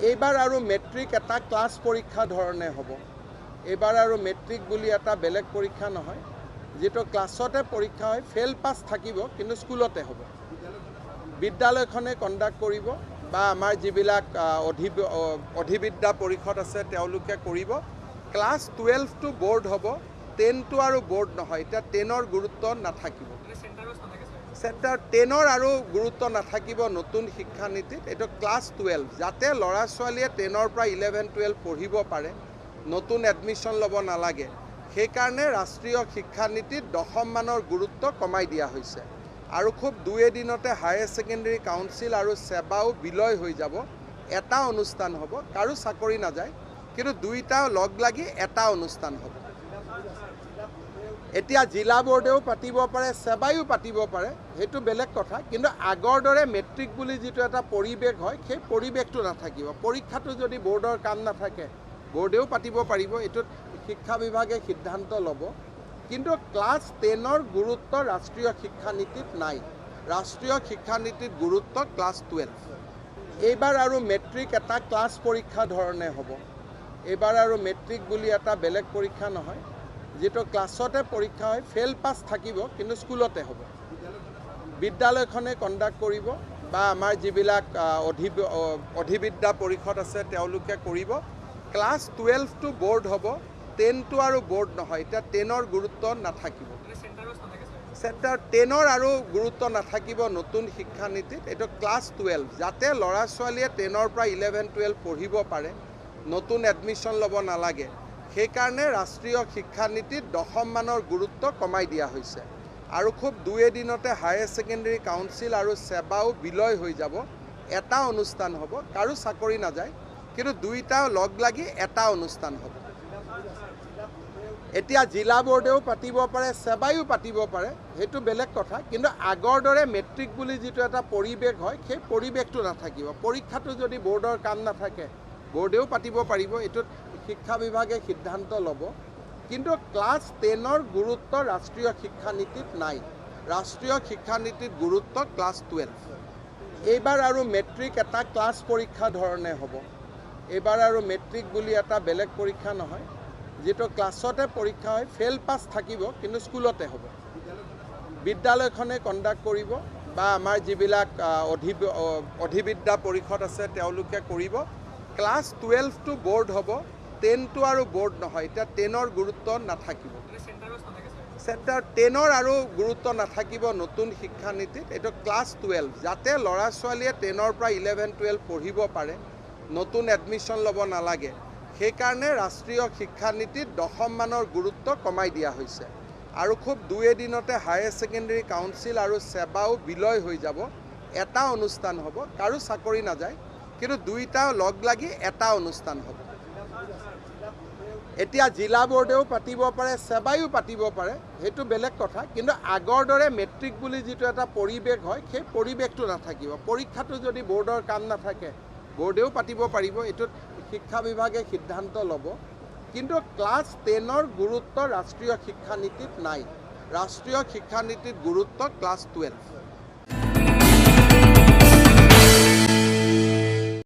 এইবাৰ আৰু মেট্ৰিক এটা ক্লাছ পৰীক্ষা ধৰণে হ'ব। এইবাৰ আৰু মেট্ৰিক বুলি এটা বেলেগ পৰীক্ষা নহয়, যেটো ক্লাছতে পৰীক্ষা হয়, ফেল পাছ থাকিব কিন্তু স্কুলতে হ'ব। বিদ্যালয়খনে কণ্ডাক্ট কৰিব বা আমাৰ যিবিলাক অধিবিদ্যা পৰিষদ আছে তেওঁলোকে কৰিব। ক্লাছ 12টো বোৰ্ড হ'ব, 10টো আৰু বোৰ্ড নহয়। এতিয়া 10ৰ গুৰুত্ব নাথাকিব। চেণ্টাৰ 10ৰ আৰু গুৰুত্ব নাথাকিব নতুন শিক্ষানীতিত। এইটো ক্লাছ 12 যাতে ল'ৰা ছোৱালীয়ে 10ৰ পৰা 11-12 পঢ়িব পাৰে, নতুন এডমিশ্যন ল'ব নালাগে। সেইকাৰণে ৰাষ্ট্ৰীয় শিক্ষানীতিত 10ম মানৰ গুৰুত্ব কমাই দিয়া হৈছে। আৰু খুব 2 এদিনতে হায়াৰ ছেকেণ্ডেৰী কাউন্সিল আৰু সেৱাও বিলয় হৈ যাব। এটা অনুষ্ঠান হ'ব, কাৰো চাকৰি নাযায়, কিন্তু দুইটা লগ লাগি এটা অনুষ্ঠান হ'ব। এতিয়া জিলা বোৰ্ডেও পাতিব পাৰে, সেৱাইও পাতিব পাৰে, সেইটো বেলেগ কথা। কিন্তু আগৰ দৰে মেট্ৰিক বুলি যিটো এটা পৰিৱেশ হয়, সেই পৰিৱেশটো নাথাকিব। পৰীক্ষাটো যদি বোৰ্ডৰ কাম নাথাকে, বোৰ্ডেও পাতিব পাৰিব, এইটোত শিক্ষা বিভাগে সিদ্ধান্ত ল'ব। কিন্তু ক্লাছ 10ৰ গুৰুত্ব ৰাষ্ট্ৰীয় শিক্ষানীতিত নাই। ৰাষ্ট্ৰীয় শিক্ষানীতিত গুৰুত্ব ক্লাছ 12। এইবাৰ আৰু মেট্ৰিক এটা ক্লাছ পৰীক্ষা ধৰণে হ'ব। এইবাৰ আৰু মেট্ৰিক বুলি এটা বেলেগ পৰীক্ষা নহয়, যেটো ক্লাছতে পৰীক্ষা হয়, ফেল পাছ থাকিব কিন্তু স্কুলতে হ'ব। বিদ্যালয়খনে কণ্ডাক্ট কৰিব বা আমাৰ যিবিলাক অধিবিদ্যা পৰিষদ আছে তেওঁলোকে কৰিব। ক্লাছ 12টো বোৰ্ড হ'ব, 10টো আৰু বোৰ্ড নহয়। এতিয়া 10ৰ গুৰুত্ব নাথাকিব। চেণ্টাৰ 10ৰ আৰু গুৰুত্ব নাথাকিব নতুন শিক্ষানীতিত। এইটো ক্লাছ 12 যাতে ল'ৰা ছোৱালীয়ে 10ৰ পৰা 11-12 পঢ়িব পাৰে, নতুন এডমিশ্যন ল'ব নালাগে। সেইকাৰণে ৰাষ্ট্ৰীয় শিক্ষানীতিত 10ম মানৰ গুৰুত্ব কমাই দিয়া হৈছে। আৰু খুব 2 এদিনতে হায়াৰ ছেকেণ্ডেৰী কাউন্সিল আৰু সেৱাও বিলয় হৈ যাব। এটা অনুষ্ঠান হ'ব, কাৰো চাকৰি নাযায়, কিন্তু দুইটা লগ লাগি এটা অনুষ্ঠান হ'ব। এতিয়া জিলা বোৰ্ডেও পাতিব পাৰে, সেৱাইও পাতিব পাৰে, সেইটো বেলেগ কথা। কিন্তু আগৰ দৰে মেট্ৰিক বুলি যিটো এটা পৰিৱেশ হয়, সেই পৰিৱেশটো নাথাকিব। পৰীক্ষাটো যদি বোৰ্ডৰ কাম নাথাকে, বোৰ্ডেও পাতিব পাৰিব, এইটোত শিক্ষা বিভাগে সিদ্ধান্ত ল'ব। কিন্তু ক্লাছ 10ৰ গুৰুত্ব ৰাষ্ট্ৰীয় শিক্ষানীতিত নাই। ৰাষ্ট্ৰীয় শিক্ষানীতিত গুৰুত্ব ক্লাছ 12। এইবাৰ আৰু মেট্ৰিক এটা ক্লাছ পৰীক্ষা ধৰণে হ'ব। এইবাৰ আৰু মেট্ৰিক বুলি এটা বেলেগ পৰীক্ষা নহয়, যেটো ক্লাছতে পৰীক্ষা হয়, ফেল পাছ থাকিব কিন্তু স্কুলতে হ'ব। বিদ্যালয়খনে কণ্ডাক্ট কৰিব বা আমাৰ যিবিলাক অধিবিদ্যা পৰিষদ আছে তেওঁলোকে কৰিব। ক্লাছ 12টো বোৰ্ড হ'ব, 10টো আৰু বোৰ্ড নহয়। এতিয়া 10ৰ গুৰুত্ব নাথাকিব। চেণ্টাৰ 10ৰ আৰু গুৰুত্ব নাথাকিব নতুন শিক্ষানীতিত। এইটো ক্লাছ 12 যাতে ল'ৰা ছোৱালীয়ে 10ৰ পৰা 11-12 পঢ়িব পাৰে, নতুন এডমিশ্যন ল'ব নালাগে। সেইকাৰণে ৰাষ্ট্ৰীয় শিক্ষানীতিত 10ম মানৰ গুৰুত্ব কমাই দিয়া হৈছে। আৰু খুব 2 এদিনতে হায়াৰ ছেকেণ্ডেৰী কাউন্সিল আৰু সেৱাও বিলয় হৈ যাব। এটা অনুষ্ঠান হ'ব, কাৰো চাকৰি নাযায়, কিন্তু দুইটা লগ লাগি এটা অনুষ্ঠান হ'ব। এতিয়া জিলা বোৰ্ডেও পাতিব পাৰে, সেৱাইও পাতিব পাৰে, সেইটো বেলেগ কথা। কিন্তু আগৰ দৰে মেট্ৰিক বুলি যিটো এটা পৰিৱেশ হয়, সেই পৰিৱেশটো নাথাকিব। পৰীক্ষাটো যদি বোৰ্ডৰ কাম নাথাকে, বোৰ্ডেও পাতিব পাৰিব, এইটোত শিক্ষা বিভাগে সিদ্ধান্ত ল'ব। কিন্তু ক্লাছ 10ৰ গুৰুত্ব ৰাষ্ট্ৰীয় শিক্ষানীতিত নাই। ৰাষ্ট্ৰীয় শিক্ষানীতিত গুৰুত্ব ক্লাছ 12।